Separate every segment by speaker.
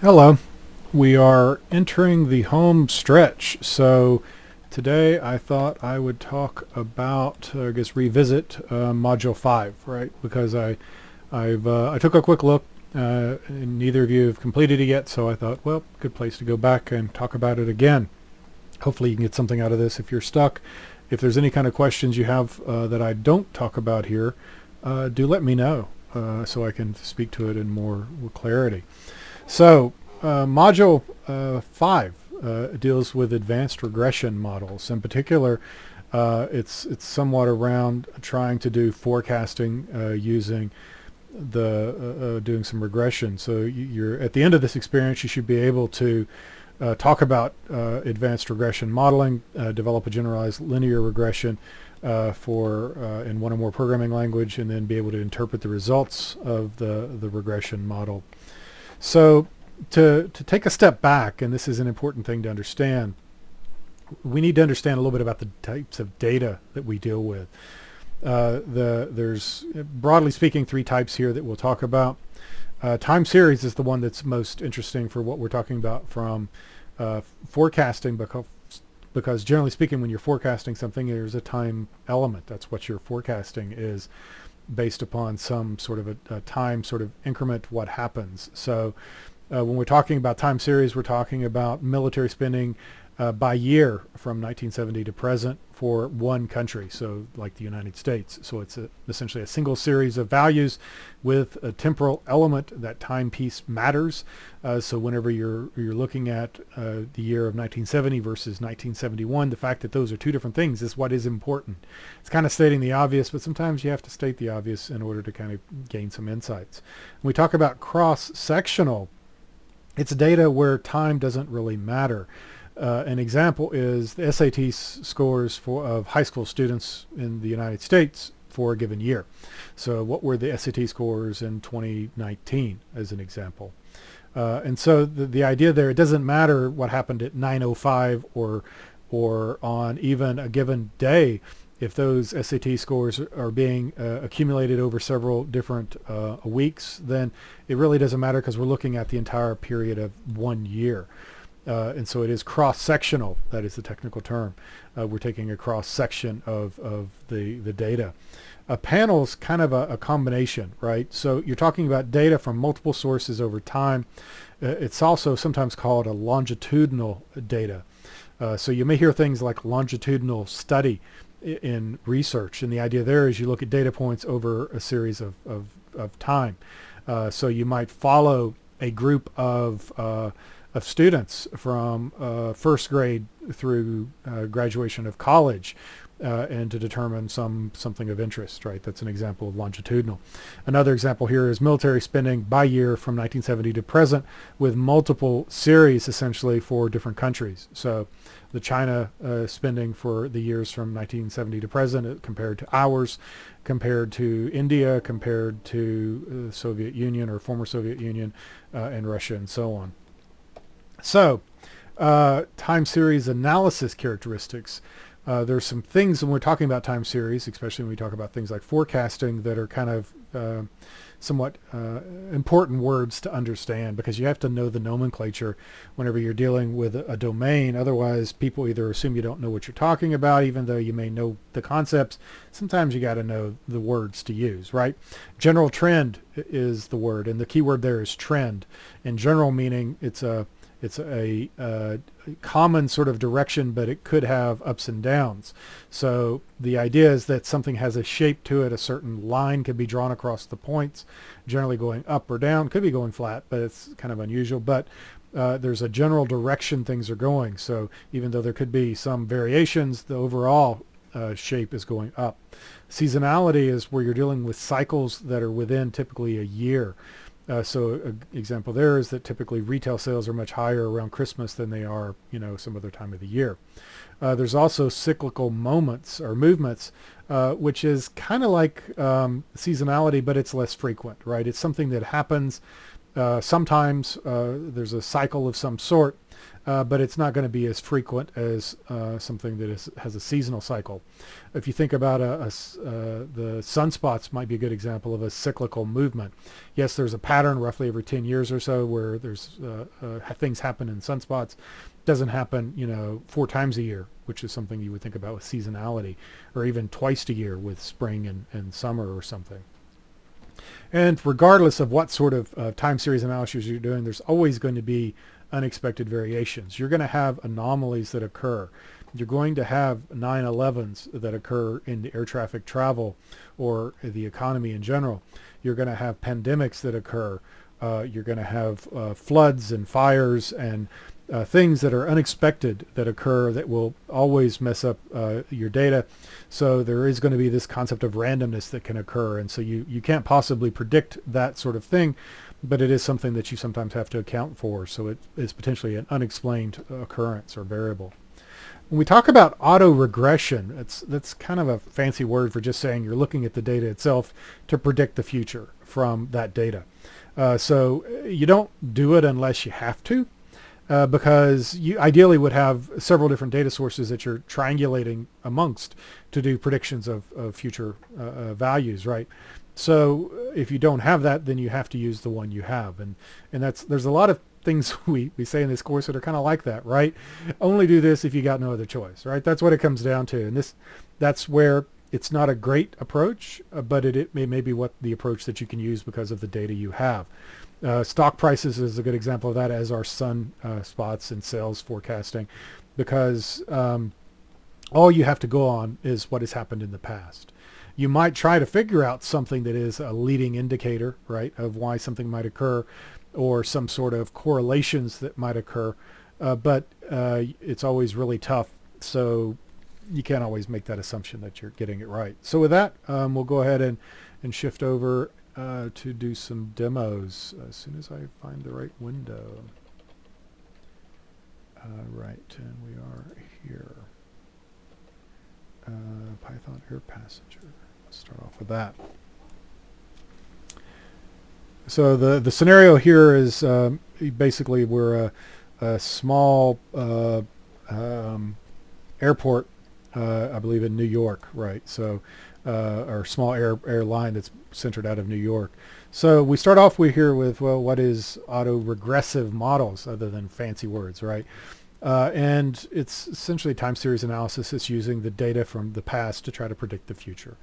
Speaker 1: Hello. We are entering the home stretch. So today I thought I would talk about, I guess, revisit Module 5, right? Because I took a quick look, and neither of you have completed it yet, so I thought, well, good place to go back and talk about it again. Hopefully you can get something out of this if you're stuck. If there's any kind of questions you have that I don't talk about here, do let me know so I can speak to it in more clarity. So Module 5 deals with advanced regression models. In particular, it's somewhat around trying to do forecasting using doing some regression. So you're at the end of this experience, you should be able to talk about advanced regression modeling, develop a generalized linear regression for in one or more programming language, and then be able to interpret the results of the regression model. So to take a step back, and this is an important thing to understand, we need to understand a little bit about the types of data that we deal with. There's, broadly speaking, three types here that we'll talk about. Time series is the one that's most interesting for what we're talking about from forecasting, because generally speaking, when you're forecasting something, there's a time element. That's what your forecasting is, based upon some sort of a time sort of increment what happens. So when we're talking about time series, we're talking about military spending by year from 1970 to present for one country, so like the United States. So it's essentially a single series of values with a temporal element. That time piece matters. So whenever you're looking at the year of 1970 versus 1971, the fact that those are two different things is what is important. It's kind of stating the obvious, but sometimes you have to state the obvious in order to kind of gain some insights. When we talk about cross-sectional, it's data where time doesn't really matter. An example is the SAT scores of high school students in the United States for a given year. So what were the SAT scores in 2019 as an example? And so the idea there, it doesn't matter what happened at 9:05 or on even a given day. If those SAT scores are being accumulated over several different weeks, then it really doesn't matter, because we're looking at the entire period of 1 year. And so it is cross-sectional. That is the technical term. We're taking a cross-section of the data. A panel is kind of a combination, right? So you're talking about data from multiple sources over time. It's also sometimes called a longitudinal data. So you may hear things like longitudinal study in research, and the idea there is you look at data points over a series of time. So you might follow a group of students from first grade through graduation of college, and to determine something of interest, right? That's an example of longitudinal. Another example here is military spending by year from 1970 to present, with multiple series essentially for different countries. So the China spending for the years from 1970 to present compared to ours, compared to India, compared to the Soviet Union or former Soviet Union, and Russia, and so on. So time series analysis characteristics. There's some things when we're talking about time series, especially when we talk about things like forecasting, that are kind of somewhat important words to understand, because you have to know the nomenclature whenever you're dealing with a domain. Otherwise, people either assume you don't know what you're talking about, even though you may know the concepts. Sometimes you got to know the words to use, right? General trend is the word, and the key word there is trend. In general meaning, it's a common sort of direction, but it could have ups and downs. So the idea is that something has a shape to it. A certain line can be drawn across the points, generally going up or down. Could be going flat, but it's kind of unusual. But there's a general direction things are going. So even though there could be some variations, the overall shape is going up. Seasonality is where you're dealing with cycles that are within typically a year. So an example there is that typically retail sales are much higher around Christmas than they are, some other time of the year. There's also cyclical moments or movements, which is kind of like seasonality, but it's less frequent, right? It's something that happens Sometimes there's a cycle of some sort, but it's not going to be as frequent as something that has a seasonal cycle. If you think about the sunspots might be a good example of a cyclical movement. Yes, there's a pattern roughly every 10 years or so where there's things happen in sunspots. Doesn't happen, 4 times a year, which is something you would think about with seasonality, or even twice a year with spring and summer or something. And regardless of what sort of time series analysis you're doing, there's always going to be unexpected variations. You're going to have anomalies that occur. You're going to have 9/11s that occur in the air traffic travel or the economy in general. You're going to have pandemics that occur. You're going to have floods and fires and things that are unexpected that occur that will always mess up your data. So there is going to be this concept of randomness that can occur. And so you can't possibly predict that sort of thing, but it is something that you sometimes have to account for. So it is potentially an unexplained occurrence or variable. When we talk about auto-regression, that's kind of a fancy word for just saying you're looking at the data itself to predict the future from that data. So you don't do it unless you have to. Because you ideally would have several different data sources that you're triangulating amongst to do predictions of future values, right? So if you don't have that, then you have to use the one you have. And there's a lot of things we say in this course that are kind of like that, right? Only do this if you got no other choice, right? That's what it comes down to. And that's where it's not a great approach, but it may be what the approach that you can use because of the data you have. Stock prices is a good example of that, as are sun spots and sales forecasting, because all you have to go on is what has happened in the past. You might try to figure out something that is a leading indicator, right, of why something might occur, or some sort of correlations that might occur, but it's always really tough, so you can't always make that assumption that you're getting it right. So with that, we'll go ahead and shift over to do some demos as soon as I find the right window. Right, and we are here. Python Air Passenger. Let's start off with that. So the scenario here is basically we're a small airport, I believe in New York, right? So or small airline that's centered out of New York. So we start off here with, well, what is auto-regressive models other than fancy words, right? And it's essentially time series analysis. It's using the data from the past to try to predict the future.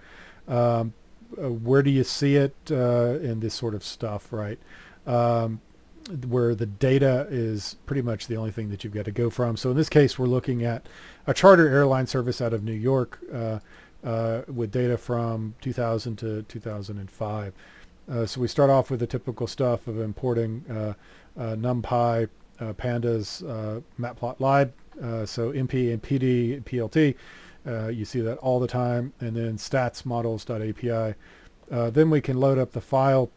Speaker 1: Where do you see it in this sort of stuff, right? Where the data is pretty much the only thing that you've got to go from. So in this case, we're looking at a charter airline service out of New York with data from 2000 to 2005. So we start off with the typical stuff of importing NumPy, Pandas, Matplotlib, so MP and PD and PLT. You see that all the time, and then statsmodels.api. Then we can load up the file,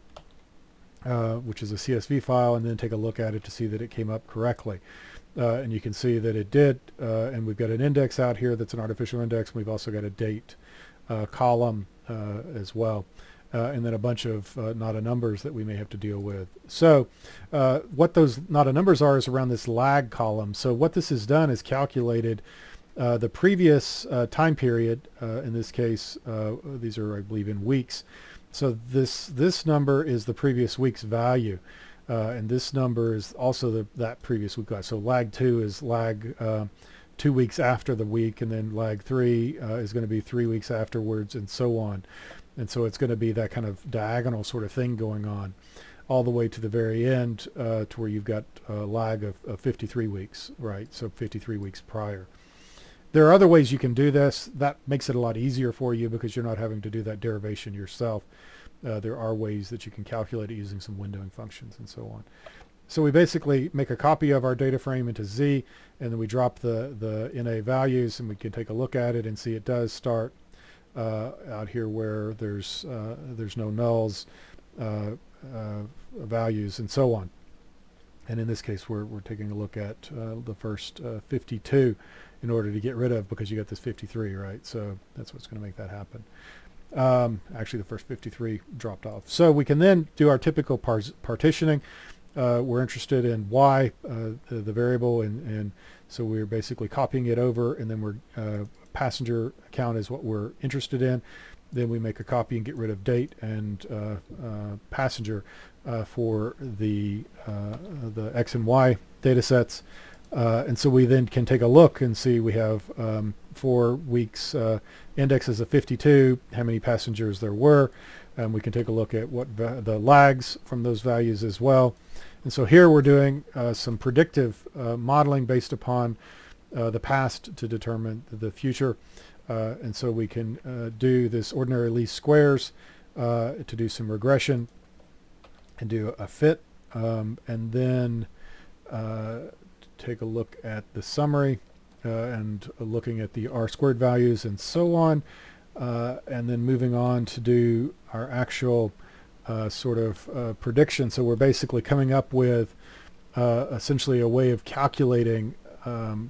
Speaker 1: which is a CSV file, and then take a look at it to see that it came up correctly. And you can see that it did, and we've got an index out here that's an artificial index, and we've also got a date column as well, and then a bunch of not a numbers that we may have to deal with. So what those not a numbers are is around this lag column. So what this has done is calculated the previous time period. In this case, these are, I believe, in weeks. So this number is the previous week's value. And this number is also that previous week. So lag 2 is lag 2 weeks after the week, and then lag 3 is going to be 3 weeks afterwards, and so on. And so it's going to be that kind of diagonal sort of thing going on all the way to the very end to where you've got a lag of 53 weeks, right? So 53 weeks prior. There are other ways you can do this. That makes it a lot easier for you because you're not having to do that derivation yourself. There are ways that you can calculate it using some windowing functions and so on. So we basically make a copy of our data frame into Z, and then we drop the NA values, and we can take a look at it and see it does start out here where there's no nulls, values, and so on. And in this case, we're taking a look at the first 52 in order to get rid of, because you got this 53, right? So that's what's going to make that happen. Actually, the first 53 dropped off. So we can then do our typical partitioning. We're interested in y, the variable, and so we're basically copying it over, and then we're passenger count is what we're interested in. Then we make a copy and get rid of date and passenger for the X and Y data sets. And so we then can take a look and see we have 4 weeks indexes of 52, how many passengers there were. And we can take a look at what the lags from those values as well. And so here we're doing some predictive modeling based upon the past to determine the future. And so we can do this ordinary least squares to do some regression and do a fit, and then take a look at the summary and looking at the R-squared values and so on, and then moving on to do our actual sort of prediction. So we're basically coming up with essentially a way of calculating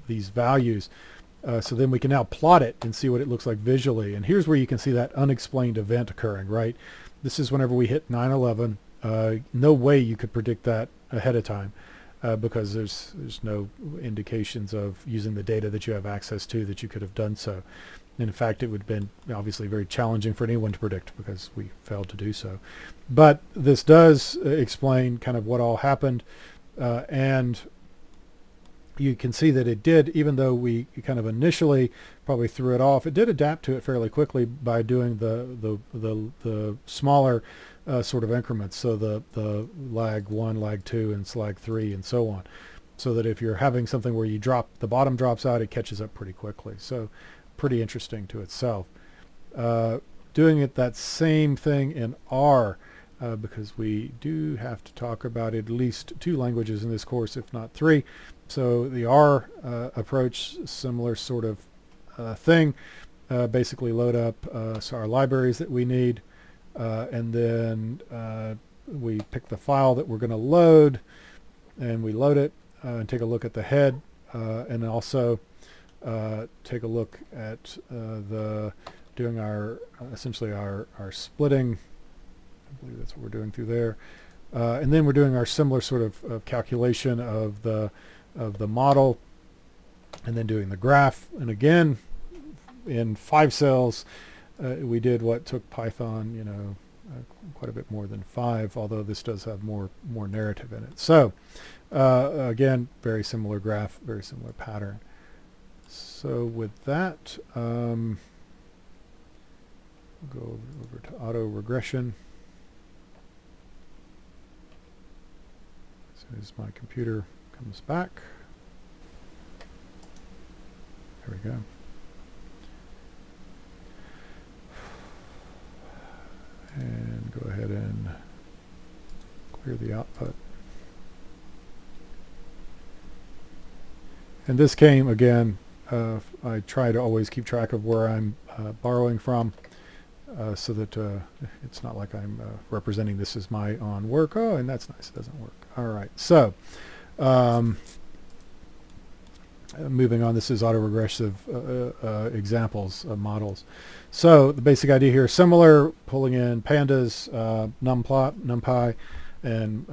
Speaker 1: these values. So then we can now plot it and see what it looks like visually. And here's where you can see that unexplained event occurring, right? This is whenever we hit 9/11. No way you could predict that ahead of time because there's no indications of using the data that you have access to that you could have done so. And in fact, it would have been obviously very challenging for anyone to predict because we failed to do so. But this does explain kind of what all happened, and you can see that it did, even though we kind of initially probably threw it off, it did adapt to it fairly quickly by doing the smaller sort of increments. So the lag 1, lag 2, and lag 3, and so on. So that if you're having something where you drop, the bottom drops out, it catches up pretty quickly. So pretty interesting to itself. Doing it that same thing in R, because we do have to talk about at least 2 languages in this course, if not 3. So the R approach, similar sort of thing. Basically load up so our libraries that we need, and then we pick the file that we're going to load, and we load it and take a look at the head, and also take a look at doing our essentially our splitting. I believe that's what we're doing through there, and then we're doing our similar sort of calculation of the model, and then doing the graph. And again, in 5 cells, we did what took Python, quite a bit more than 5, although this does have more narrative in it. So again, very similar graph, very similar pattern. So with that, we'll go over to auto regression. As soon as my computer comes back. There we go. And go ahead and clear the output. And this came again, I try to always keep track of where I'm borrowing from, so that it's not like I'm representing this as my own work. Oh, and that's nice, it doesn't work. All right, so moving on, this is autoregressive examples of models. So the basic idea here is similar, pulling in pandas, NumPy, and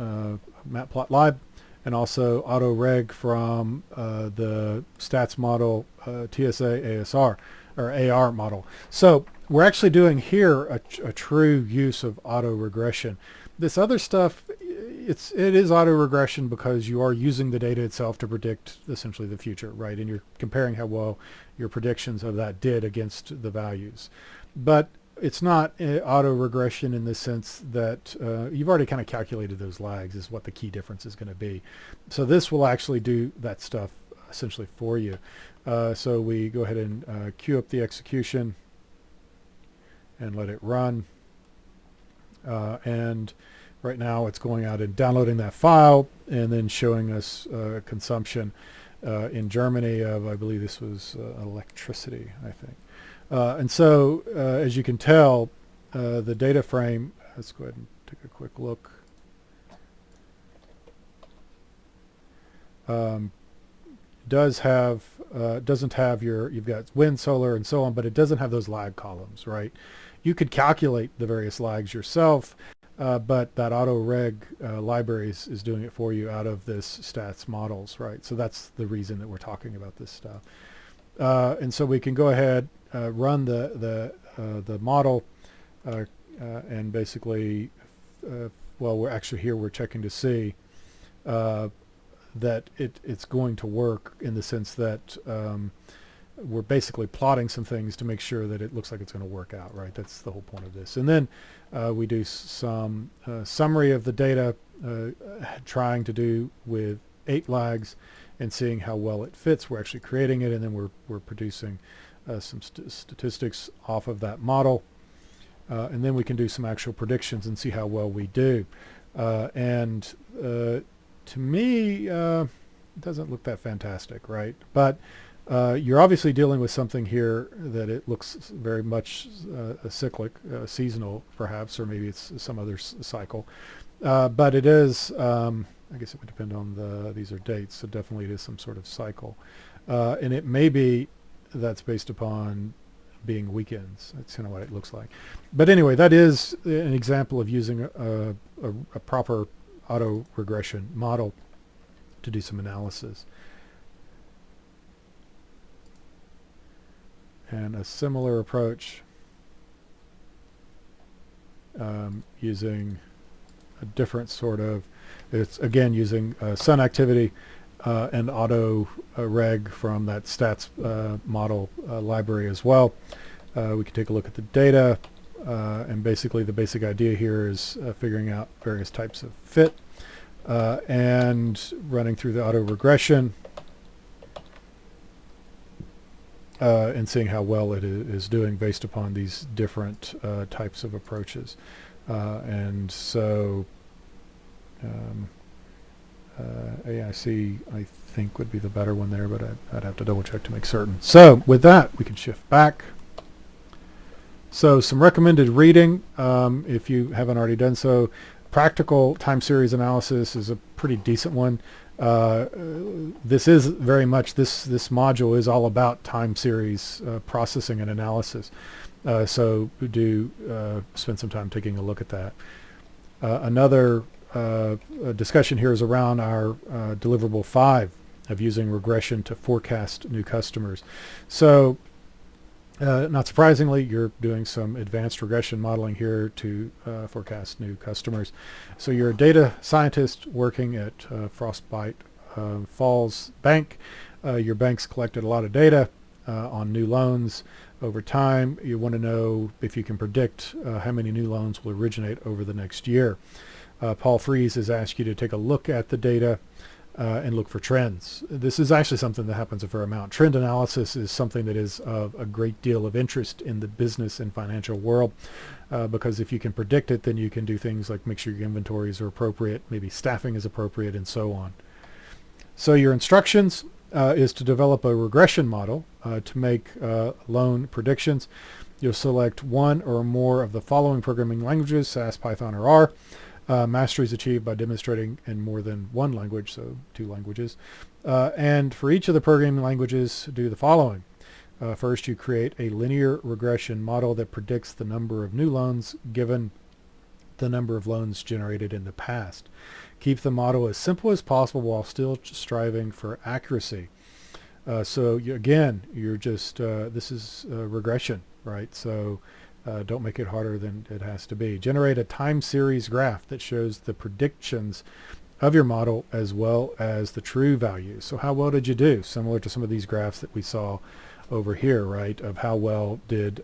Speaker 1: matplotlib, and also autoreg from the stats model, TSA ASR, or AR model. So we're actually doing here a true use of autoregression. This other stuff, it is autoregression because you are using the data itself to predict essentially the future, right? And you're comparing how well your predictions of that did against the values. But it's not autoregression in the sense that you've already kind of calculated those lags is what the key difference is going to be. So this will actually do that stuff essentially for you. So we go ahead and queue up the execution and let it run. And right now it's going out and downloading that file and then showing us consumption in Germany of, I believe this was electricity, I think. And so as you can tell, the data frame, let's go ahead and take a quick look. Doesn't have you've got wind, solar, and so on, but it doesn't have those lag columns, right? You could calculate the various lags yourself, but that auto-reg library is doing it for you out of this stats models, right? So that's the reason that we're talking about this stuff. And so we can go ahead, run the model, and basically, well, we're actually here, we're checking to see that it's going to work, in the sense that we're basically plotting some things to make sure that it looks like it's going to work out, right? That's the whole point of this. And then we do some summary of the data, trying to do with 8 lags and seeing how well it fits. We're actually creating it, and then we're producing some statistics off of that model. And then we can do some actual predictions and see how well we do. To me, it doesn't look that fantastic, right? But you're obviously dealing with something here that it looks very much a cyclic, seasonal perhaps, or maybe it's some other cycle. But it is, I guess it would depend on these are dates, so definitely it is some sort of cycle. And it may be that's based upon being weekends. That's kind of what it looks like. But anyway, that is an example of using a proper auto regression model to do some analysis. And a similar approach, using a different sort of, it's again using sun activity and auto reg from that stats model library as well. We can take a look at the data, and basically the basic idea here is figuring out various types of fit and running through the auto regression and seeing how well it is doing based upon these different types of approaches. And so AIC, I think, would be the better one there, but I'd have to double check to make certain. So with that, we can shift back. So some recommended reading, if you haven't already done so. Practical time series analysis is a pretty decent one. This is very much, this module is all about time series processing and analysis. So do spend some time taking a look at that. Another discussion here is around our deliverable 5 of using regression to forecast new customers. So not surprisingly, you're doing some advanced regression modeling here to forecast new customers. So you're a data scientist working at Frostbite Falls Bank. Your bank's collected a lot of data on new loans over time. You want to know if you can predict how many new loans will originate over the next year. Paul Fries has asked you to take a look at the data and look for trends. This is actually something that happens a fair amount. Trend analysis is something that is of a great deal of interest in the business and financial world, because if you can predict it, then you can do things like make sure your inventories are appropriate, maybe staffing is appropriate, and so on. So your instructions is to develop a regression model to make loan predictions. You'll select one or more of the following programming languages: SAS, Python, or R. Mastery is achieved by demonstrating in more than one language, so 2 languages. And for each of the programming languages, do the following. First, you create a linear regression model that predicts the number of new loans given the number of loans generated in the past. Keep the model as simple as possible while still striving for accuracy. So again, you're just, this is regression, right? So don't make it harder than it has to be. Generate a time series graph that shows the predictions of your model as well as the true values. So how well did you do? Similar to some of these graphs that we saw over here, right, of how well did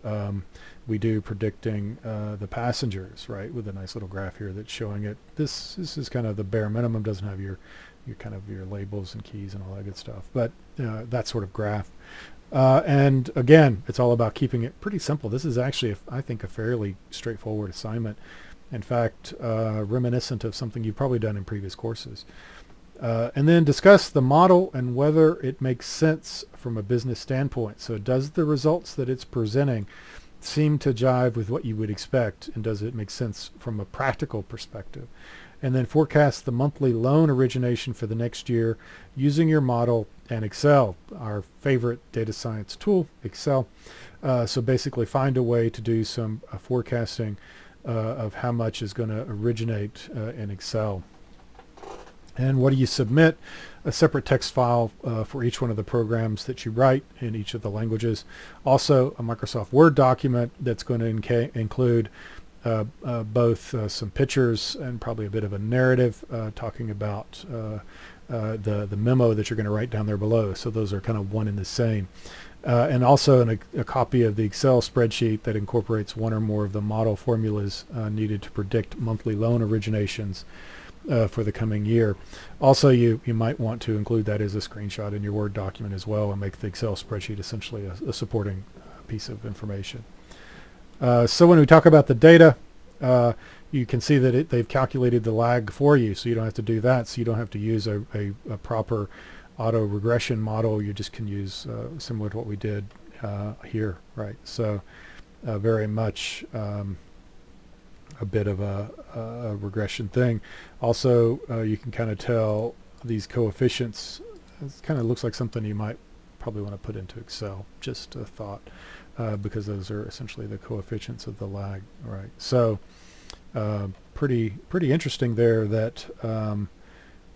Speaker 1: we do predicting the passengers, right, with a nice little graph here that's showing it. This is kind of the bare minimum, doesn't have your kind of your labels and keys and all that good stuff, but that sort of graph. And again, it's all about keeping it pretty simple. This is actually, I think, a fairly straightforward assignment. In fact, reminiscent of something you've probably done in previous courses. And then discuss the model and whether it makes sense from a business standpoint. So does the results that it's presenting seem to jive with what you would expect, and does it make sense from a practical perspective? and then forecast the monthly loan origination for the next year using your model and Excel, our favorite data science tool, Excel. So basically find a way to do some forecasting of how much is going to originate in Excel. And what do you submit? A separate text file for each one of the programs that you write in each of the languages. Also a Microsoft Word document that's going to include both some pictures and probably a bit of a narrative talking about the memo that you're going to write down there below. So those are kind of one and the same. And also a copy of the Excel spreadsheet that incorporates one or more of the model formulas needed to predict monthly loan originations for the coming year. Also, you might want to include that as a screenshot in your Word document as well and make the Excel spreadsheet essentially a supporting piece of information. So when we talk about the data, you can see that they've calculated the lag for you, so you don't have to do that. So you don't have to use a proper auto regression model. You just can use similar to what we did here, right? So very much a bit of a regression thing. Also, you can kind of tell these coefficients. It kind of looks like something you might probably want to put into Excel. Just a thought, because those are essentially the coefficients of the lag, right? So pretty interesting there that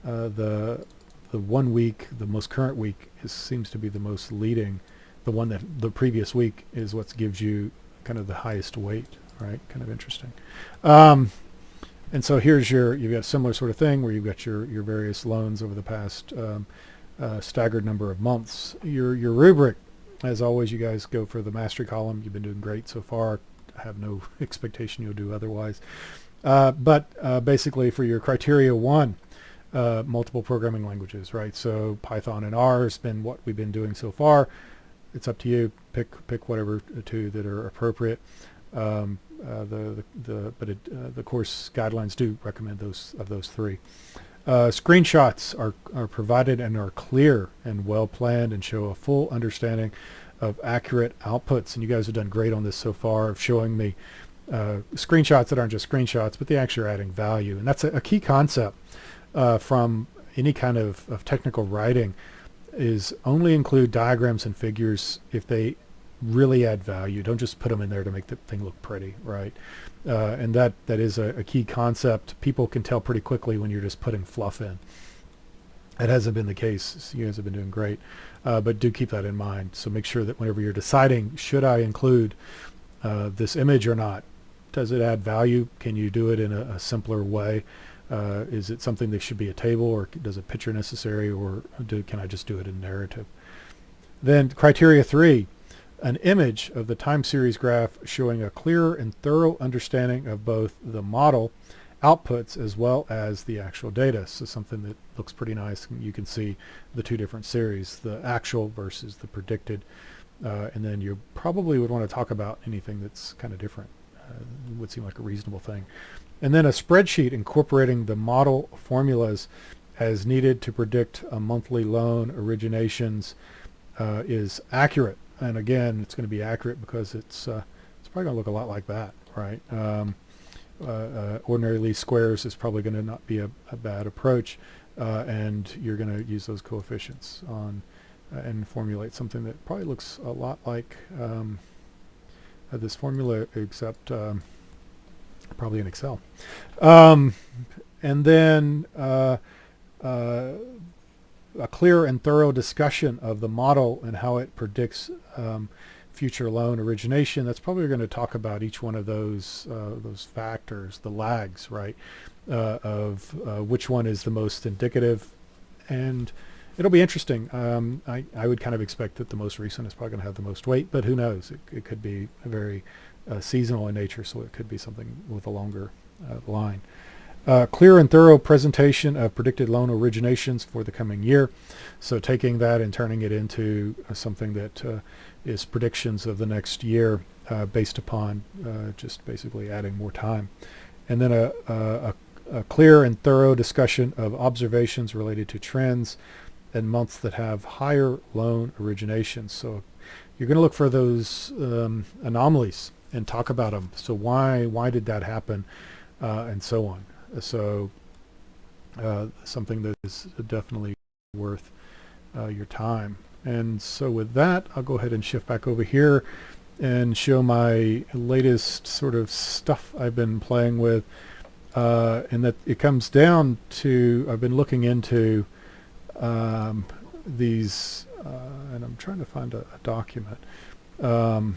Speaker 1: the 1 week, the most current week, seems to be the most leading. The one that the previous week is what gives you kind of the highest weight, right? Kind of interesting. And so here's you've got a similar sort of thing where you've got your various loans over the past staggered number of months. Your rubric, as always, you guys go for the mastery column. You've been doing great so far. I have no expectation you'll do otherwise. But basically for your criteria 1, multiple programming languages, right? So Python and R has been what we've been doing so far. It's up to you. Pick whatever two that are appropriate. The course guidelines do recommend those 3. Screenshots are provided and are clear and well planned and show a full understanding of accurate outputs. And you guys have done great on this so far of showing me screenshots that aren't just screenshots, but they actually are adding value. And that's a key concept from any kind of technical writing, is only include diagrams and figures if they really add value. Don't just put them in there to make the thing look pretty, right? And that is a key concept. People can tell pretty quickly when you're just putting fluff in. That hasn't been the case. You guys have been doing great, but do keep that in mind. So make sure that whenever you're deciding, should I include this image or not? Does it add value? Can you do it in a simpler way? Is it something that should be a table, or does a picture necessary, or can I just do it in narrative? Then criteria 3, an image of the time series graph showing a clear and thorough understanding of both the model outputs as well as the actual data. So something that looks pretty nice. You can see the 2 different series, the actual versus the predicted. And then you probably would want to talk about anything that's kind of different. Would seem like a reasonable thing. And then a spreadsheet incorporating the model formulas as needed to predict a monthly loan originations is accurate. And again, it's going to be accurate because it's probably going to look a lot like that, right? Ordinary least squares is probably going to not be a bad approach, and you're going to use those coefficients on and formulate something that probably looks a lot like this formula, except probably in Excel. And then a clear and thorough discussion of the model and how it predicts future loan origination. That's probably going to talk about each one of those factors, the lags, right, of which one is the most indicative. And it'll be interesting. I would kind of expect that the most recent is probably going to have the most weight, but who knows? It could be a very seasonal in nature, so it could be something with a longer line. Clear and thorough presentation of predicted loan originations for the coming year. So taking that and turning it into something that is predictions of the next year based upon just basically adding more time. And then a clear and thorough discussion of observations related to trends and months that have higher loan originations. So you're going to look for those anomalies and talk about them. So why did that happen, and so on. So something that is definitely worth your time. And so with that, I'll go ahead and shift back over here and show my latest sort of stuff I've been playing with. And that it comes down to, I've been looking into these, and I'm trying to find a document. Where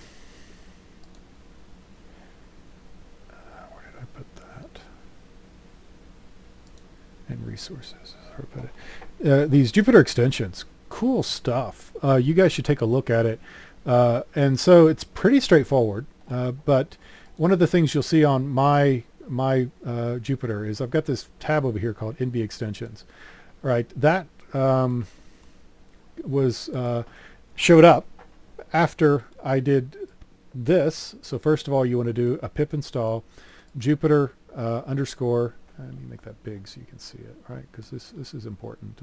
Speaker 1: did I put that? And resources, is where I put it. These Jupyter extensions, cool stuff. You guys should take a look at it. And so it's pretty straightforward, but one of the things you'll see on my Jupyter is I've got this tab over here called NB extensions, right? That was showed up after I did this. So first of all, you want to do a pip install Jupyter underscore. Let me make that big so you can see it, right? Because this is important.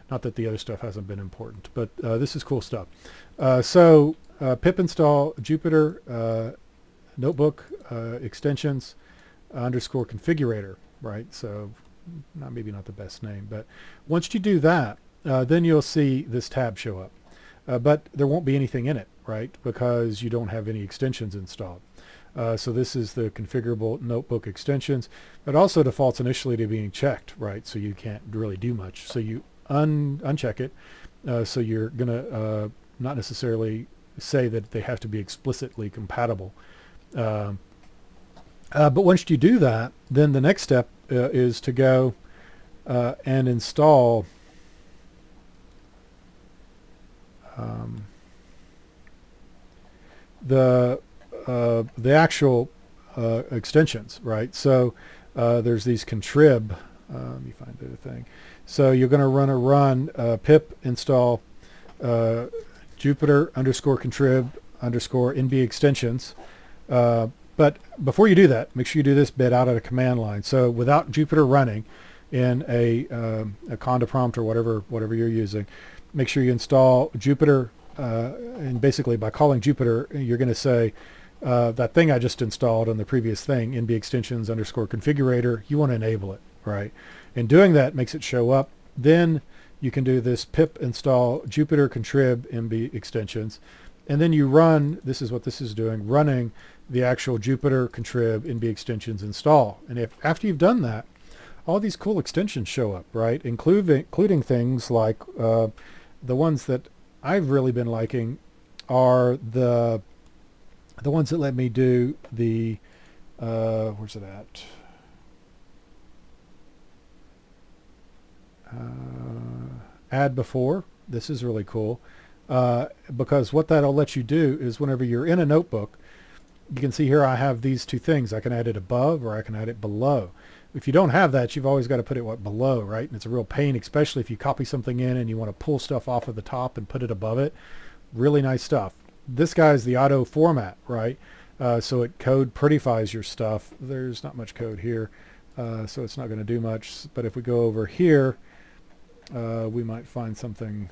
Speaker 1: Not that the other stuff hasn't been important, but this is cool stuff. So pip install Jupyter notebook extensions underscore configurator, right? So maybe not the best name, but once you do that, then you'll see this tab show up. But there won't be anything in it, right? Because you don't have any extensions installed. So this is the configurable notebook extensions. It also defaults initially to being checked, right? So you can't really do much. So you uncheck it. So you're going to not necessarily say that they have to be explicitly compatible. But once you do that, then the next step is to go and install the actual extensions, right? So there's these contrib. Let me find the thing. So you're going to run pip install Jupyter underscore contrib underscore NB extensions. But before you do that, make sure you do this bit out at a command line. So without Jupyter running in a conda prompt or whatever you're using, make sure you install Jupyter. And basically by calling Jupyter, you're going to say that thing I just installed on the previous thing, NB extensions underscore configurator, you want to enable it, right? And doing that makes it show up. Then you can do this pip install Jupyter contrib NB extensions. And then you run, this is what this is doing, running the actual Jupyter contrib NB extensions install. And if after you've done that, all these cool extensions show up, right? Including things like the ones that I've really been liking are the ones that let me do the where's it at? Add before. This is really cool because what that'll let you do is whenever you're in a notebook, you can see here I have these two things. I can add it above or I can add it below. If you don't have that, you've always got to put it below, right? And it's a real pain, especially if you copy something in and you want to pull stuff off of the top and put it above it. Really nice stuff. This guy's the auto format, right? So it code prettifies your stuff. There's not much code here, so it's not going to do much. But if we go over here, we might find something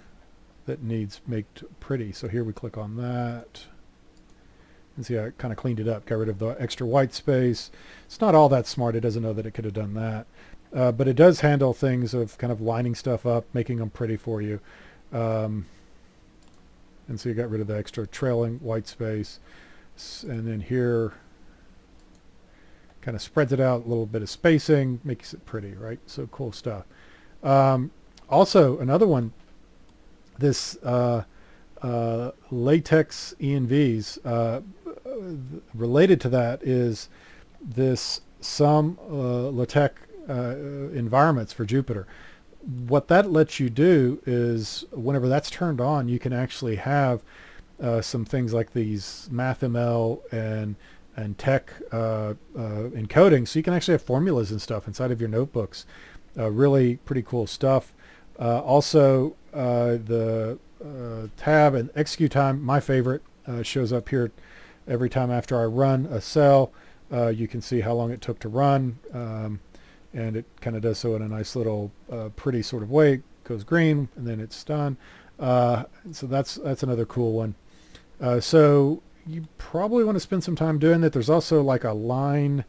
Speaker 1: that needs make pretty. So here we click on that. And see, I kind of cleaned it up, got rid of the extra white space. It's not all that smart. It doesn't know that it could have done that. But it does handle things of kind of lining stuff up, making them pretty for you. And so you got rid of the extra trailing white space. And then here, kind of spreads it out, a little bit of spacing, makes it pretty, right? So cool stuff. Also, another one, this latex ENVs, related to that is this some LaTeX environments for Jupyter. What that lets you do is whenever that's turned on, you can actually have some things like these MathML and tech encoding, so you can actually have formulas and stuff inside of your notebooks. Really pretty cool stuff. Also, the tab and execute time, my favorite, shows up here every time after I run a cell. You can see how long it took to run, and it kind of does so in a nice little pretty sort of way. It goes green and then it's done. So that's another cool one. So you probably want to spend some time doing that. There's also like a line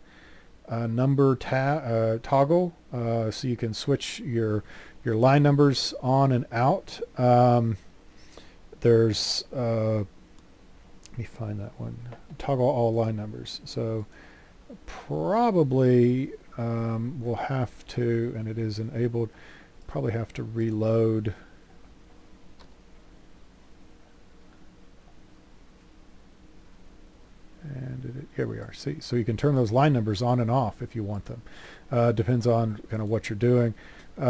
Speaker 1: number toggle, so you can switch your line numbers on and out. There's let me find that one. Toggle all line numbers. So probably we'll have to, and it is enabled, probably have to reload. And here we are. See, so you can turn those line numbers on and off if you want them. Depends on kind of what you're doing.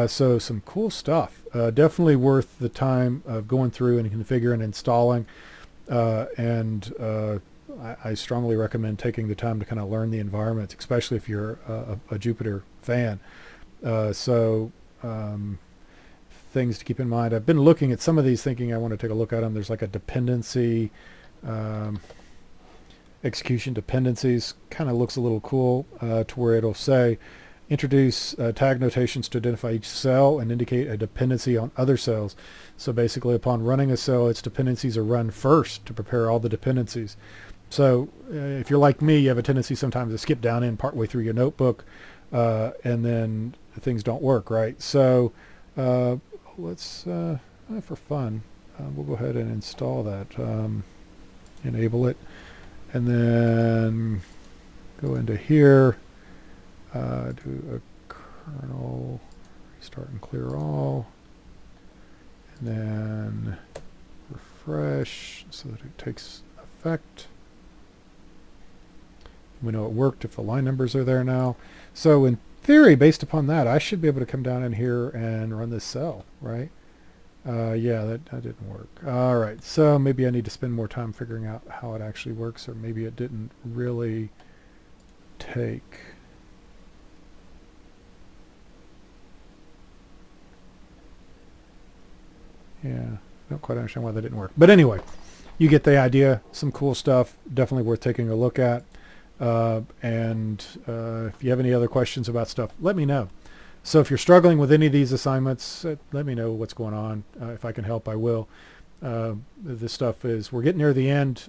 Speaker 1: So some cool stuff. Definitely worth the time of going through and configuring and installing. I strongly recommend taking the time to kind of learn the environment, especially if you're a Jupyter fan. Things to keep in mind. I've been looking at some of these thinking I want to take a look at them. There's like a dependency, execution dependencies. Kind of looks a little cool to where it'll say, introduce tag notations to identify each cell and indicate a dependency on other cells. So basically upon running a cell, its dependencies are run first to prepare all the dependencies. So if you're like me, you have a tendency sometimes to skip down in partway through your notebook and then things don't work, right? So let's, for fun, we'll go ahead and install that, enable it, and then go into here, do a kernel, restart and clear all, and then refresh so that it takes effect. We know it worked if the line numbers are there now. So in theory, based upon that, I should be able to come down in here and run this cell, right? Yeah, that didn't work. All right, so maybe I need to spend more time figuring out how it actually works, or maybe it didn't really take. Yeah, don't quite understand why that didn't work. But anyway, you get the idea. Some cool stuff, definitely worth taking a look at. If you have any other questions about stuff, let me know. So if you're struggling with any of these assignments, let me know what's going on. If I can help, I will. This stuff is, we're getting near the end.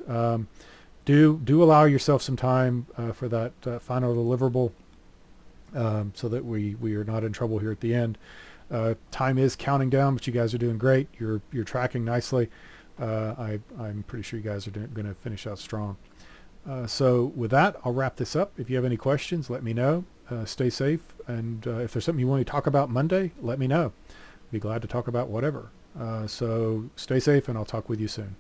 Speaker 1: Do allow yourself some time for that final deliverable so that we are not in trouble here at the end. Time is counting down, but you guys are doing great. You're tracking nicely. I'm pretty sure you guys are going to finish out strong. So with that, I'll wrap this up. If you have any questions, let me know. Stay safe. And if there's something you want to talk about Monday, let me know. Be glad to talk about whatever. So stay safe, and I'll talk with you soon.